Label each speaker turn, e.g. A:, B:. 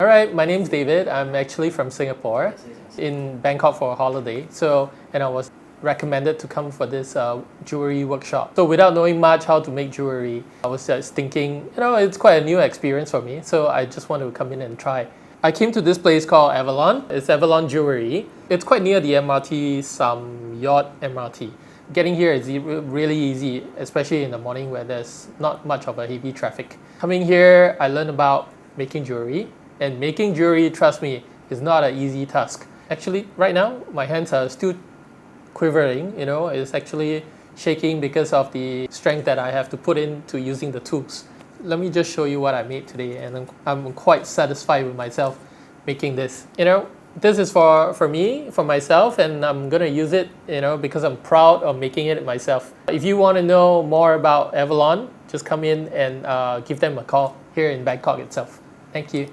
A: Alright, my name's David. I'm actually from Singapore, in Bangkok for a holiday. And I was recommended to come for this jewelry workshop. So without knowing much how to make jewelry, I was just thinking, it's quite a new experience for me. So I just want to come in and try. I came to this place called Avalon. It's Avalon Jewelry. It's quite near the MRT, Yacht MRT. Getting here is really easy, especially in the morning where there's not much of a heavy traffic. Coming here, I learned about making jewelry. And making jewelry, trust me, is not an easy task. Actually, right now, my hands are still quivering, it's actually shaking because of the strength that I have to put into using the tools. Let me just show you what I made today, and I'm quite satisfied with myself making this. This is for me, for myself, and I'm gonna use it, because I'm proud of making it myself. If you want to know more about Avalon, just come in and give them a call here in Bangkok itself. Thank you.